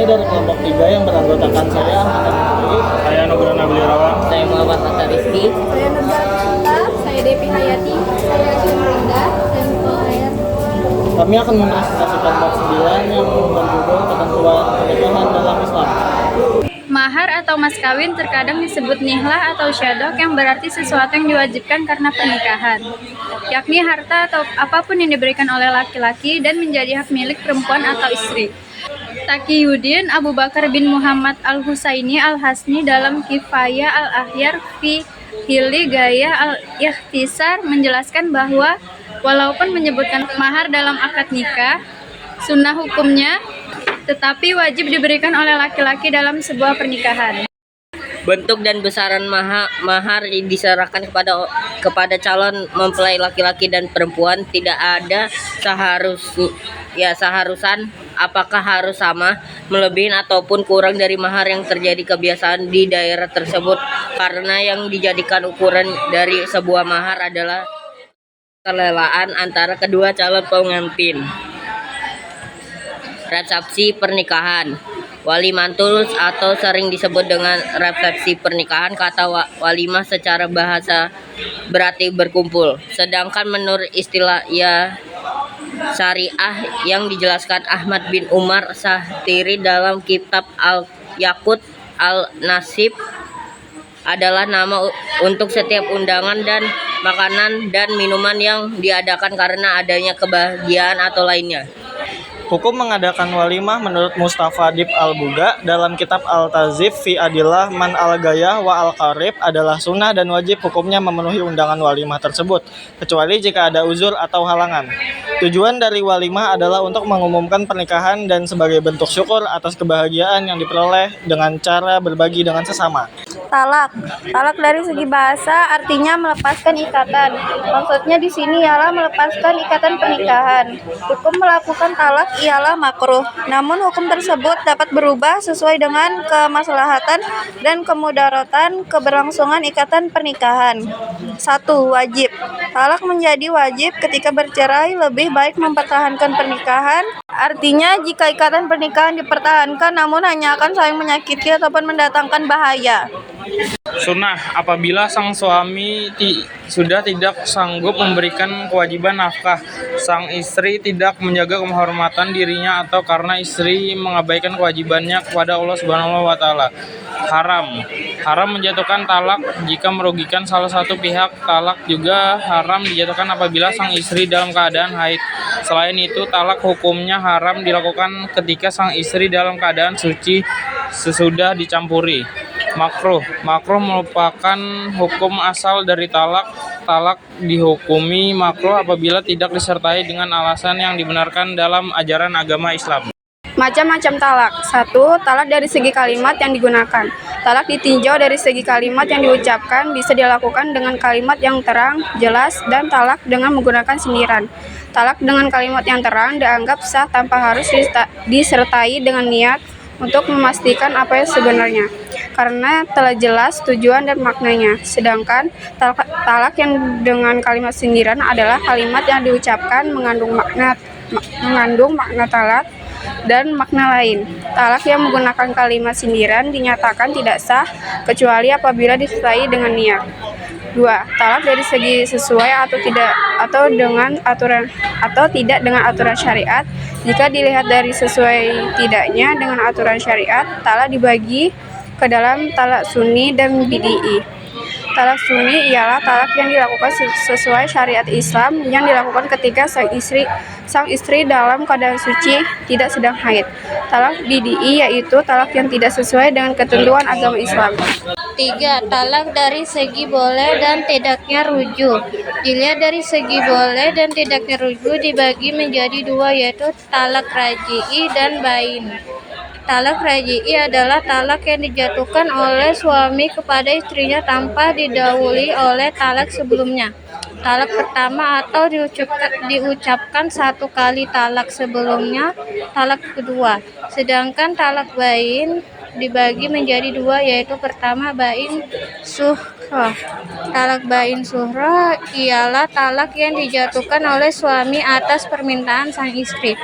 dari kelompok 3 yang beranggotakan saya Ahmad Al-Hadi, Saya Nugra Nabili Rawang. Saya Muhammad Hatta Rizky. Saya Nurjala Cinta, saya Devi Hayati, saya Ashim Rinda, dan saya kami akan mempresentasikan bab 9 yang berjudul ketentuan pernikahan dalam Islam. Mahar atau mas kawin terkadang disebut nihlah atau syadok yang berarti sesuatu yang diwajibkan karena pernikahan, yakni harta atau apapun yang diberikan oleh laki-laki dan menjadi hak milik perempuan atau istri. Taqiyuddin Abu Bakar bin Muhammad Al-Husaini Al-Hasni dalam Kifayah Al-Ahyar fi Hili Gaya Al-Ikhtisar menjelaskan bahwa walaupun menyebutkan mahar dalam akad nikah, sunnah hukumnya tetapi wajib diberikan oleh laki-laki dalam sebuah pernikahan. Bentuk dan besaran mahar diserahkan kepada calon mempelai laki-laki dan perempuan. Tidak ada seharusan apakah harus sama, melebihi ataupun kurang dari mahar yang terjadi kebiasaan di daerah tersebut, karena yang dijadikan ukuran dari sebuah mahar adalah kerelaan antara kedua calon pengantin. Resepsi pernikahan. Walimatul atau sering disebut dengan resepsi pernikahan. Kata walimah secara bahasa berarti berkumpul. Sedangkan menurut istilah syariah yang dijelaskan Ahmad bin Umar Sahtiri dalam kitab Al-Yaqut Al-Nasib adalah nama untuk setiap undangan dan makanan dan minuman yang diadakan karena adanya kebahagiaan atau lainnya. Hukum mengadakan walimah menurut Mustafa Dib Al-Buga dalam kitab Al-Tazif fi Adillah Man Al-Gayah wa Al-Qarib adalah sunnah dan wajib hukumnya memenuhi undangan walimah tersebut, kecuali jika ada uzur atau halangan. Tujuan dari walimah adalah untuk mengumumkan pernikahan dan sebagai bentuk syukur atas kebahagiaan yang diperoleh dengan cara berbagi dengan sesama. Talak. Talak dari segi bahasa artinya melepaskan ikatan. Maksudnya di sini ialah melepaskan ikatan pernikahan. Hukum melakukan talak ialah makruh. Namun hukum tersebut dapat berubah sesuai dengan kemaslahatan dan kemudaratan keberlangsungan ikatan pernikahan. 1. Wajib. Talak menjadi wajib ketika bercerai, lebih baik mempertahankan pernikahan. Artinya jika ikatan pernikahan dipertahankan namun hanya akan saling menyakiti ataupun mendatangkan bahaya. Sunnah, apabila sang suami sudah tidak sanggup memberikan kewajiban nafkah, sang istri tidak menjaga kehormatan dirinya atau karena istri mengabaikan kewajibannya kepada Allah Subhanahu wa taala. Haram menjatuhkan talak jika merugikan salah satu pihak. Talak juga haram dijatuhkan apabila sang istri dalam keadaan haid. Selain itu, talak hukumnya haram dilakukan ketika sang istri dalam keadaan suci sesudah dicampuri. Makruh merupakan hukum asal dari talak. Talak dihukumi makruh apabila tidak disertai dengan alasan yang dibenarkan dalam ajaran agama Islam. Macam-macam talak. 1. Talak dari segi kalimat yang digunakan. Talak ditinjau dari segi kalimat yang diucapkan, bisa dilakukan dengan kalimat yang terang, jelas, dan talak dengan menggunakan sindiran. Talak dengan kalimat yang terang dianggap sah tanpa harus disertai dengan niat untuk memastikan apa yang sebenarnya, karena telah jelas tujuan dan maknanya. Sedangkan talak yang dengan kalimat sindiran adalah kalimat yang diucapkan mengandung makna talak dan makna lain. Talak yang menggunakan kalimat sindiran dinyatakan tidak sah kecuali apabila disertai dengan niat. 2. Talak dari segi sesuai atau tidak dengan aturan syariat. Jika dilihat dari sesuai tidaknya dengan aturan syariat, talak dibagi ke dalam talak sunni dan bid'i. Talak sunni ialah talak yang dilakukan sesuai syariat Islam, yang dilakukan ketika sang istri dalam keadaan suci, tidak sedang haid. Talak bid'i yaitu talak yang tidak sesuai dengan ketentuan agama Islam. 3. Talak dari segi boleh dan tidaknya rujuk. Dilihat dari segi boleh dan tidaknya rujuk dibagi menjadi dua, yaitu talak raj'i dan bain. Talak raj'i adalah talak yang dijatuhkan oleh suami kepada istrinya tanpa didahului oleh talak sebelumnya. Talak pertama atau diucapkan satu kali talak sebelumnya, talak kedua. Sedangkan talak bain dibagi menjadi dua, yaitu pertama bain suhroh. Talak bain suhroh ialah talak yang dijatuhkan oleh suami atas permintaan sang istri.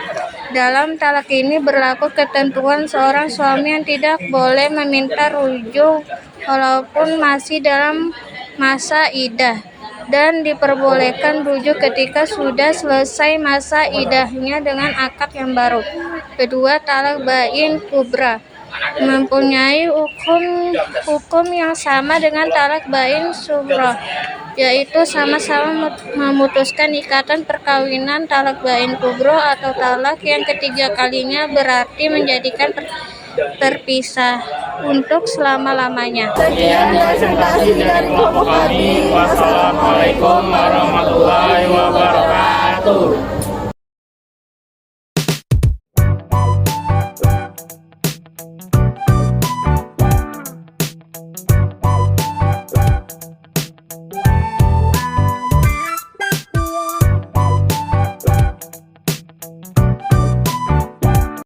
Dalam talak ini berlaku ketentuan seorang suami yang tidak boleh meminta rujuk walaupun masih dalam masa iddah, dan diperbolehkan rujuk ketika sudah selesai masa iddahnya dengan akad yang baru. Kedua, talak bain kubra mempunyai hukum yang sama dengan talak bain sughra, yaitu sama-sama memutuskan ikatan perkawinan. Talak bain kubro atau talak yang ketiga kalinya berarti menjadikan terpisah untuk selama-lamanya. Sekian presentasi dari kelompok kami. Wassalamualaikum warahmatullahi wabarakatuh.